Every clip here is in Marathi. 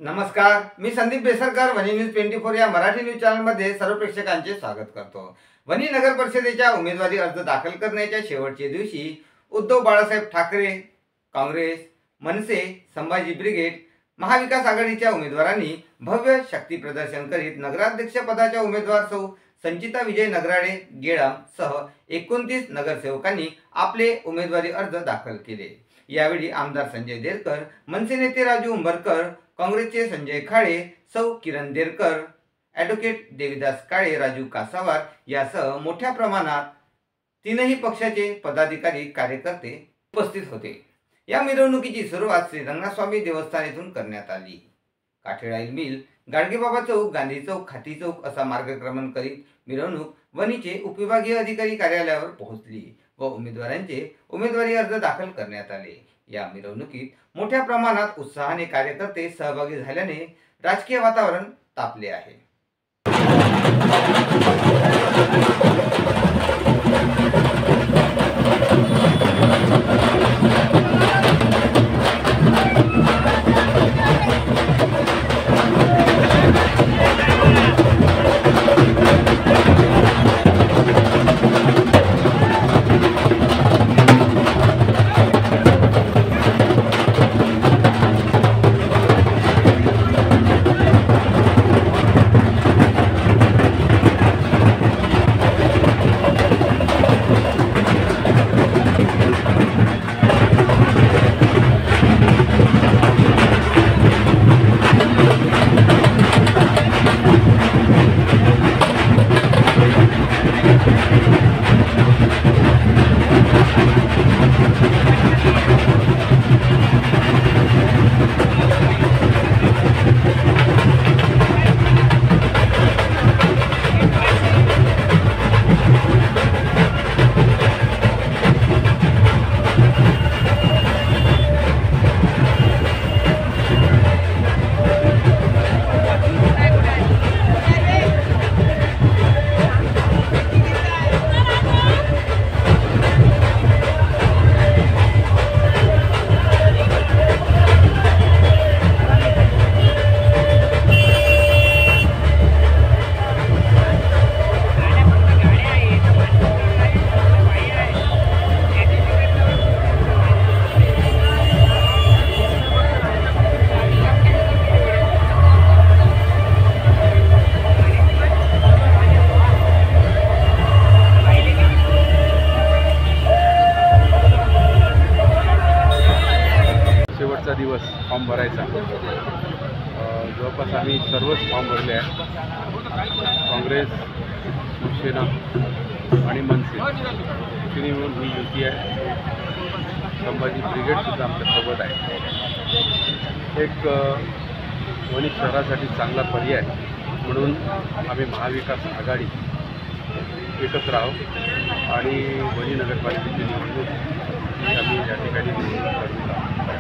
नमस्कार, मी संदीप बेसरकर वनी न्यूज 24 या मराठी न्यूज चॅनलमध्ये सर्व प्रेक्षकांचे स्वागत करतो। वनी नगर परिषदेच्या उमेदवारी अर्ज दाखल करण्याच्या शेवटच्या दिवशी उद्धव बाळासाहेब ठाकरे, काँग्रेस, मनसे, संभाजी ब्रिगेड, महाविकास आघाडीच्या उमेदवारांनी भव्य शक्ती प्रदर्शन करीत नगराध्यक्ष पदाच्या उमेदवार सौ संचिता विजय नगराळे गेडाम सह 29 नगरसेवकांनी आपले उमेदवारी अर्ज दाखल केले। यावेळी आमदार संजय देरकर, मनसे नेते राजू उंबरकर, काँग्रेसचे संजय खाळे, सौ किरण देरकर, ॲडव्होकेट देवीदास काळे, राजू कासावार यासह मोठ्या प्रमाणात तीनही पक्षाचे पदाधिकारी कार्यकर्ते उपस्थित होते। या मिरवणुकीची सुरुवात श्री रंगनाथस्वामी देवस्थान येथून करण्यात आली। काठेळाईल मिल, गाडगेबाबा चौक, गांधी चौक, खाती चौक असा मार्गक्रमण करीत मिरवणूक वनीचे उपविभागीय अधिकारी कार्यालयावर पोहोचली व उमेदवारांचे उमेदवारी अर्ज दाखल करण्यात आले। या मिरवणुकीत मोठ्या प्रमाणात उत्साहाने कार्यकर्ते सहभागी झाल्याने राजकीय वातावरण तापले आहे। शेवटचा दिवस फॉर्म भरायचा। जवळपास आम्ही सर्वच फॉर्म भरले आहेत। काँग्रेस, शिवसेना आणि मनसे तिन्ही मिळून ही युती आहे। संभाजी ब्रिगेडसुद्धा आमच्यासोबत आहे। एक वणी शहरासाठी चांगला पर्याय म्हणून आम्ही महाविकास आघाडी एकत्र आहोत आणि वणी नगरपालिकेची निवडणूक आम्ही या ठिकाणी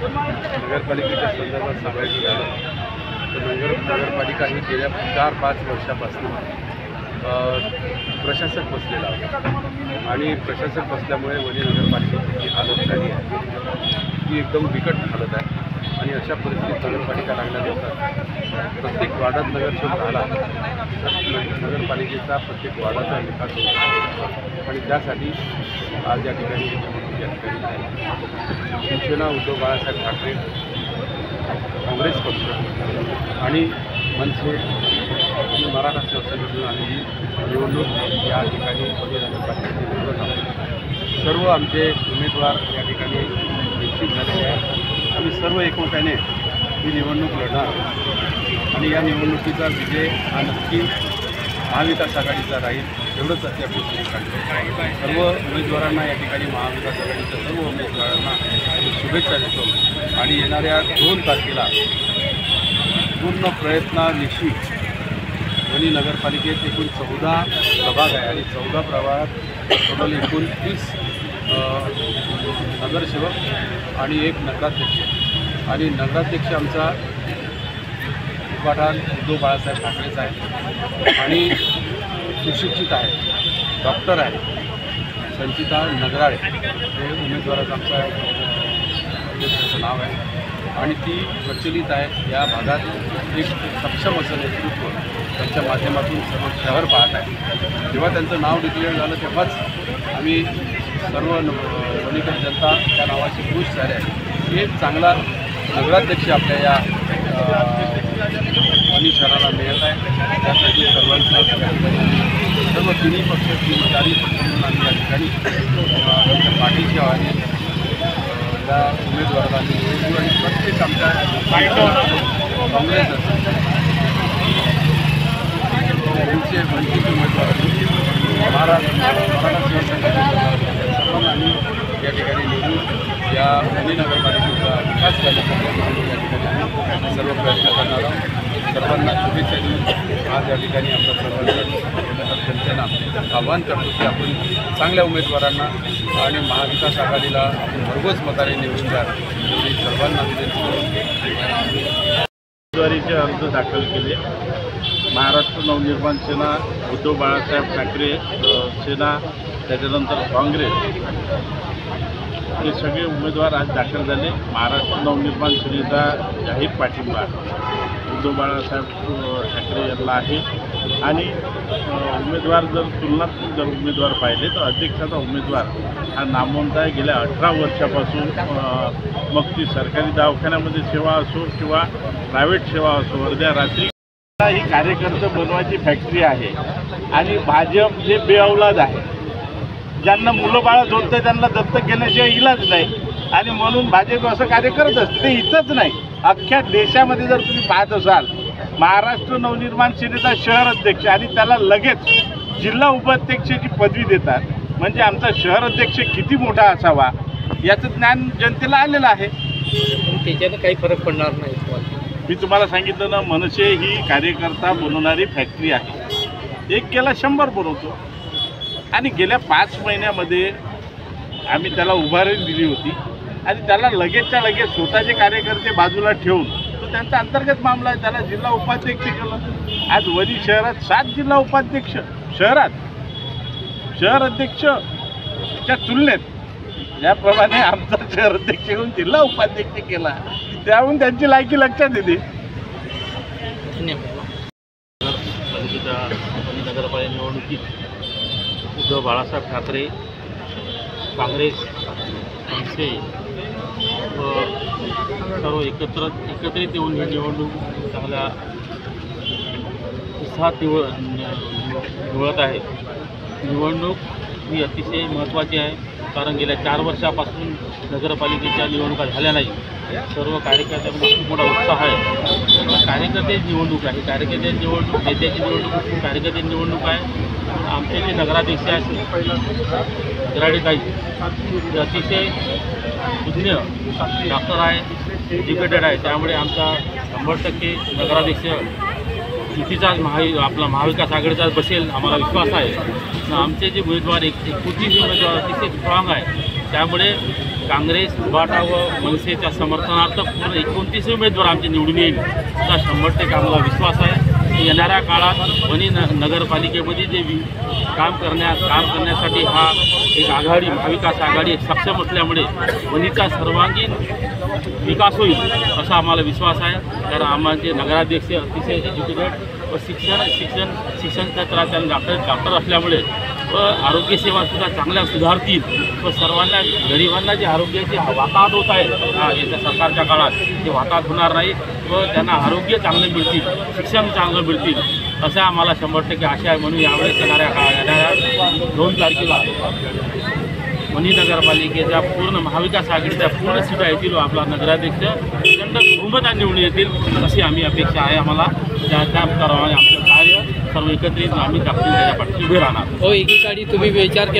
नगरपालिकेच्या संदर्भात सांगायचं झालं तर नगरपालिका ही गेल्या 4-5 वर्षापासून प्रशासक बसलेला आहे आणि प्रशासक बसल्यामुळे वणी नगरपालिकेची जी हालत झाली आहे ती एकदम बिकट हालत आहे आणि अशा परिस्थितीत नगरपालिका लागल्यानंतर प्रत्येक वार्डात नगरसेवक राहिला तर नगरपालिकेचा प्रत्येक वार्डाचा विकास होतो आणि त्यासाठी आज या ठिकाणी शिवसेना, उद्धव बाळासाहेब ठाकरे, काँग्रेस पक्ष आणि मनसे आणि मराठा संघटनेतून आलेली निवडणूक या ठिकाणी वणी नगरपालिकेची निवडत आहोत। सर्व आमचे उमेदवार या ठिकाणी निश्चित झालेले आहेत। आम्ही सर्व एकमताने ही निवडणूक लढणार आणि या निवडणुकीचा विजय हा नक्की महाविकास आघाडीचा राहील एवढंच अशी आपली सर्व उमेदवारांना या ठिकाणी महाविकास आघाडीच्या सर्व उमेदवारांना शुभेच्छा देतो आणि येणाऱ्या 2 तारखेला पूर्ण प्रयत्नानिशी वणी नगरपालिकेत एकूण 14 प्रभाग आहे आणि 14 प्रभागात टोटल एकूण 30 नगरसेवक आणि 1 नगराध्यक्ष आणि नगराध्यक्ष आमचा उपाठाण उद्धव बाळासाहेब ठाकरेचा आहे आणि सुशिक्षित आहे, डॉक्टर आहे, संचिता नगराळे हे उमेदवाराचं आमचं नाव आहे। आणि ती प्रचलित आहे. या भागात एक सक्षम असं नेतृत्व त्यांच्या माध्यमातून सर्व शहर पाहत आहे. जेव्हा त्यांचं नाव डिक्लेअर झालं तेव्हाच आम्ही सर्व वणीकर जनता त्या नावाची खुश झाले आहे. एक चांगला नगराध्यक्ष आपल्या या वणी शहराला मिळत आहे. त्यासाठी सर्वांचं सर्व तिन्ही पक्ष चारही पक्ष म्हणून आम्ही या ठिकाणी डॉक्टर पाटीलची आवाज या उमेदवाराला निवडून आणि प्रत्येक आमच्या काँग्रेस असेल त्यांचे वंचित उमेदवार मराठा शिवसंघाचे सर्वांना आम्ही या ठिकाणी निवडून या वणी नगरपालिकेचा विकास करण्यासाठी या ठिकाणी सर्व प्रयत्न करणार आहोत. सर्वांना शुभेच्छा देऊन आज या ठिकाणी आपल्या सर्वांना जनतेला आव्हान करतो की आपण चांगल्या उमेदवारांना आणि महाविकास आघाडीला आपण भरघोस मताने निवडून द्या मी सर्वांना उमेदवारीचे अर्ज दाखल केले. महाराष्ट्र नवनिर्माण सेना, उद्धव बाळासाहेब ठाकरे सेना, त्याच्यानंतर काँग्रेस हे सगळे उमेदवार आज दाखल झाले. महाराष्ट्र नवनिर्माण सेनेचा जाहीर पाठिंबा उद्धव बाळासाहेब ठाकरे यांना आहे. आणि उमेदवार जर तुलनात्मक जर उमेदवार पाहिले तर अध्यक्षाचा उमेदवार हा नामवंत आहे. गेल्या 18 वर्षापासून मग ती सरकारी दवाखान्यामध्ये सेवा असो किंवा प्रायव्हेट सेवा असो, अर्ध्या रात्री ही कार्यकर्ते बनवायची फॅक्टरी आहे. आणि भाजप हे बेअौलाद आहे. ज्यांना मुलं बाळं झोपतं त्यांना दत्तक घेण्याशिवाय इलाज नाही. आणि म्हणून भाजप असं कार्य करत असते. ते इथंच नाही, अख्ख्या देशामध्ये जर तुम्ही पाहत असाल महाराष्ट्र नवनिर्माण सेनेचा शहर अध्यक्ष आणि त्याला लगेच जिल्हा उपाध्यक्षाची पदवी देतात. म्हणजे आमचा शहर अध्यक्ष किती मोठा असावा याचं ज्ञान जनतेला आलेलं आहे. त्याच्यानं काही फरक पडणार नाही. मी तुम्हाला सांगितलं ना, मनसे ही कार्यकर्ता बनवणारी फॅक्टरी आहे. एक केला 100 बनवतो. आणि गेल्या 5 महिन्यामध्ये आम्ही त्याला उभारी दिली होती. आणि त्याला लगेचच्या लगेच स्वतःचे कार्यकर्ते बाजूला ठेवून तो त्यांचा अंतर्गत मामला आहे, त्याला जिल्हा उपाध्यक्ष केलं. आज वणी शहरात 7 जिल्हा उपाध्यक्ष शहरात, शहर अध्यक्षच्या तुलनेत ज्याप्रमाणे आमचा शहर अध्यक्ष घेऊन जिल्हा उपाध्यक्ष केला त्याहून त्यांची लायकी लक्षात येते. नगरपालिका निवडणुकीत उद्धव बाळासाहेब ठाकरे, काँग्रेस, मनसे व सर्व एकत्रित येऊन ही निवडणूक चांगल्या उत्साहात निवडत आहे. निवडणूक ही अतिशय महत्त्वाची आहे. कारण गेल्या 4 वर्षापासून नगरपालिकेच्या निवडणुका झाल्या नाही. सर्व कार्यकर्त्यांमध्ये खूप मोठा उत्साह आहे. कार्यकर्त्याची निवडणूक आहे. कार्यकर्त्याची निवडणूक, नेत्याची निवडणूक, कार्यकर्त्याची निवडणूक आहे. आमचे जे नगराध्यक्ष आहेत गिराडीताई ते अतिशय सुज्ञ डॉक्टर आहे, एज्युकेटेड आहे. त्यामुळे आमचा 100% नगराध्यक्ष युतीचाच आपला महाविकास आघाडीचाच बसेल आम्हाला विश्वास आहे. आमचे जे उमेदवार 29 उमेदवार अतिशय स्ट्रॉंग आहे. त्यामुळे काँग्रेस, उभाटा व मनसेच्या समर्थनार्थ पूर्ण 29 उमेदवार आमचे निवडून येईल असा 100% आम्हाला विश्वास आहे. येणाऱ्या काळात वणी नगरपालिकेमध्ये जे काम करण्यासाठी हा एक आघाडी, महाविकास आघाडी एक सक्षम असल्यामुळे वणीचा सर्वांगीण विकास होईल असा आम्हाला विश्वास आहे. कारण आम्हाला नगराध्यक्ष अतिशय एज्युकेटेड व शिक्षण क्षेत्रात त्यांना डॉक्टर असल्यामुळे व आरोग्यसेवासुद्धा चांगल्या सुधारतील व सर्वांना गरिबांना जे आरोग्याची वाताहत होत आहे याच्या सरकारच्या काळात ते वाताहत होणार नाही व त्यांना आरोग्य चांगले मिळतील, शिक्षण चांगलं मिळतील असं आम्हाला 100% आशा आहे. म्हणून यावेळेस येणाऱ्या 2 तारखेला वणी नगरपालिकेच्या पूर्ण महाविकास आघाडीच्या पूर्ण सीटा येतील व आपला नगराध्यक्ष प्रचंड बहुमताने निवडून येतील अशी आम्ही अपेक्षा आहे आम्हाला. त्याप्रमाणे आमचं कार्य सर्व एकत्रित आम्ही त्याच्या पाठीशी उभे राहणार. एकीकडे तुम्ही विचार केला